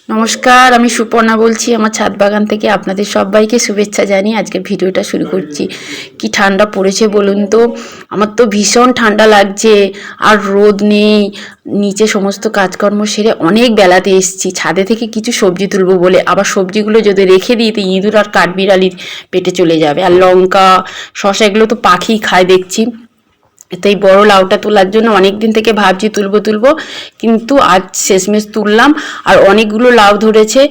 নমস্কার, আমি সুপর্ণা বলছি আমার ছাদ বাগান থেকে। আপনাদের সবাইকে শুভেচ্ছা জানিয়ে আজকে ভিডিওটা শুরু করছি। কি ঠান্ডা পড়েছে বলুন তো, আমার তো ভীষণ ঠান্ডা লাগছে। আর রোদ নেই, নিচে সমস্ত কাজকর্ম সেরে অনেক বেলাতে এসেছি ছাদে থেকে কিছু সবজি তুলবো বলে। আবার সবজিগুলো যদি রেখে দিই তো ইঁদুর আর কাঠবিড়ালির পেটে চলে যাবে। আর লঙ্কা, শসা এগুলো তো পাখি খায় দেখছি। তো এই বড় লাউটা তোলার জন্য অনেক দিন থেকে ভাবছি তুলবো, কিন্তু আজ শেষমেশ তুললাম। আর অনেকগুলো লাউ ধরেছে।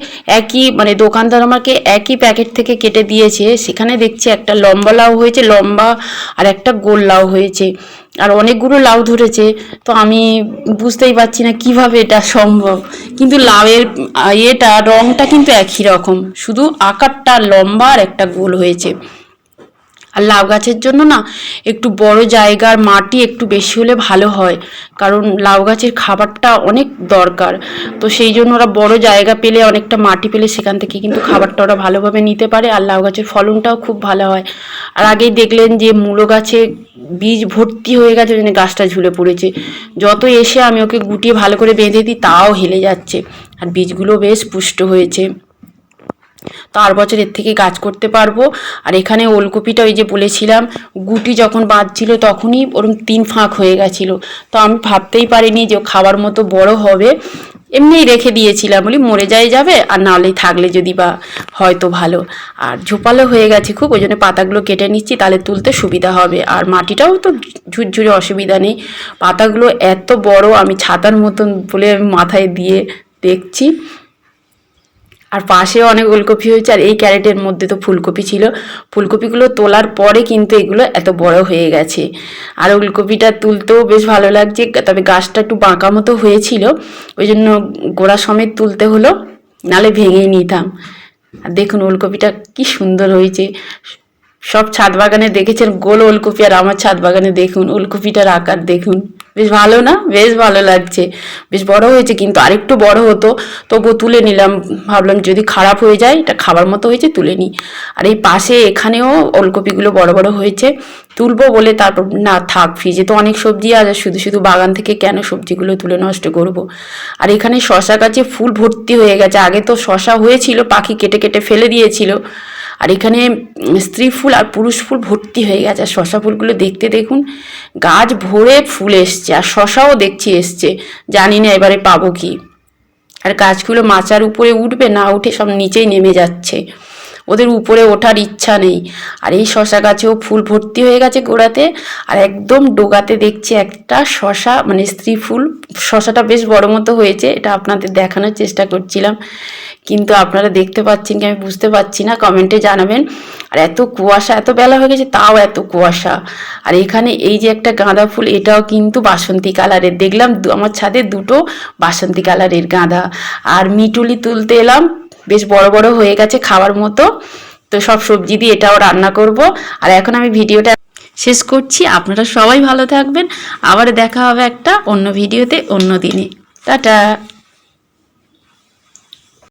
মানে দোকানদার আমাকে একই প্যাকেট থেকে কেটে দিয়েছে। সেখানে দেখছি একটা লম্বা লাউ হয়েছে, লম্বা, আর একটা গোল লাউ হয়েছে। আর অনেকগুলো লাউ ধরেছে। তো আমি বুঝতেই পারছি না কিভাবে এটা সম্ভব। কিন্তু লাউয়ের রঙটা কিন্তু একই রকম, শুধু আকারটা লম্বা আর একটা গোল হয়েছে। আর লাউ গাছের জন্য না একটু বড় জায়গার মাটি একটু বেশি হলে ভালো হয়, কারণ লাউ গাছের খাবারটা অনেক দরকার। তো সেই জন্য ওরা বড় জায়গা পেলে, অনেকটা মাটি পেলে সেখান থেকে কিন্তু খাবারটা ওরা ভালোভাবে নিতে পারে। আর লাউ গাছের ফলনটাও খুব ভালো হয়। আর আগেই দেখলেন যে মূলো গাছে বীজ ভর্তি হয়ে গেছে, ওই জন্য গাছটা ঝুলে পড়েছে। যত এসে আমি ওকে গুটিয়ে ভালো করে বেঁধে দিই তাও হেলে যাচ্ছে। আর বীজগুলো বেশ পুষ্ট হয়েছে। তো আর বছর এর থেকে গাছ করতে পারবো। আর এখানে ওলকপিটা ওই যে বলেছিলাম, গুটি যখন বাঁধছিল তখনই ওরকম 3 ফাঁক হয়ে গেছিলো। তো আমি ভাবতেই পারিনি যে খাবার মতো বড় হবে। এমনিই রেখে দিয়েছিলাম, বলি মরে যাবে, আর নাহলেই থাকলে যদি বা হয়তো ভালো। আর ঝোপালো হয়ে গেছে খুব, ওই জন্য পাতাগুলো কেটে নিচ্ছি, তাহলে তুলতে সুবিধা হবে। আর মাটিটাও তো ঝুরঝুরে, অসুবিধা নেই। পাতাগুলো এত বড়, আমি ছাতার মতন বলে আমি মাথায় দিয়ে দেখছি। আর পাশেও অনেক ওলকপি হয়েছে। আর এই ক্যারেটের মধ্যে তো ফুলকপি ছিল। ফুলকপিগুলো তোলার পরে কিন্তু এগুলো এত বড় হয়ে গেছে। আর ওলকপিটা তুলতেও বেশ ভালো লাগছে, তবে গাছটা একটু বাঁকা মতো হয়েছিল, ওই জন্য গোড়া সমেত তুলতে হলো, নালে ভেঙেই নিতাম। আর দেখুন ওলকপিটা কি সুন্দর হয়েছে। সব ছাদ বাগানে দেখেছেন গোল ওলকপি, আর আমার ছাদ বাগানে দেখুন ওলকপিটার আকার দেখুন। বেশ ভালো না? বেশ ভালো লাগছে। বেশ বড় হয়েছে, কিন্তু আরেকটু বড় হতো। তবুও তুলে নিলাম, ভাবলাম যদি খারাপ হয়ে যায়, এটা খাবার মতো হয়েছে, তুলে নিই। আর এই পাশে এখানেও ওলকপিগুলো বড় বড় হয়েছে, তুলবো বলে তারপর না থাক, ফ্রিজে তো অনেক সবজি আছে, শুধু শুধু বাগান থেকে কেন সবজিগুলো তুলে নষ্ট করব। আর এখানে শশা গাছে ফুল ভর্তি হয়ে গেছে। আগে তো শশা হয়েছিল, পাখি কেটে কেটে ফেলে দিয়েছিল। আর এখানে স্ত্রী ফুল আর পুরুষ ফুল ভর্তি হয়ে গেছে। আর শশা ফুলগুলো দেখতে দেখুন, গাছ ভরে ফুল এসছে, আর শশাও দেখছি এসছে। জানি না এবারে পাবো কি। আর গাছগুলো মাচার উপরে উঠবে না, উঠে সব নিচেই নেমে যাচ্ছে, ওদের উপরে ওঠার ইচ্ছা নেই। আর এই শশা গাছেও ফুল ভর্তি হয়ে গেছে গোড়াতে। আর একদম ডোগাতে দেখছি একটা শশা, মানে স্ত্রী ফুল। শশাটা বেশ বড় মতো হয়েছে, এটা আপনাদের দেখানোর চেষ্টা করছিলাম, কিন্তু আপনারা দেখতে পাচ্ছেন কি আমি বুঝতে পারছি না, কমেন্টে জানাবেন। আর এত কুয়াশা, এত বেলা হয়ে গেছে তাও এত কুয়াশা। আর এখানে এই যে একটা গাঁদা ফুল, এটাও কিন্তু বাসন্তী কালারের। দেখলাম আমার ছাদে দুটো বাসন্তী কালারের গাঁদা। আর মিটুলি তুলতে এলাম, বেশ বড় বড় হয়ে গেছে খাওয়ার মতো। তো সব সবজি দিয়ে এটাও রান্না করব। আর এখন আমি ভিডিওটা শেষ করছি। আপনারা সবাই ভালো থাকবেন। আবার দেখা হবে একটা অন্য ভিডিওতে অন্য দিনে। টাটা।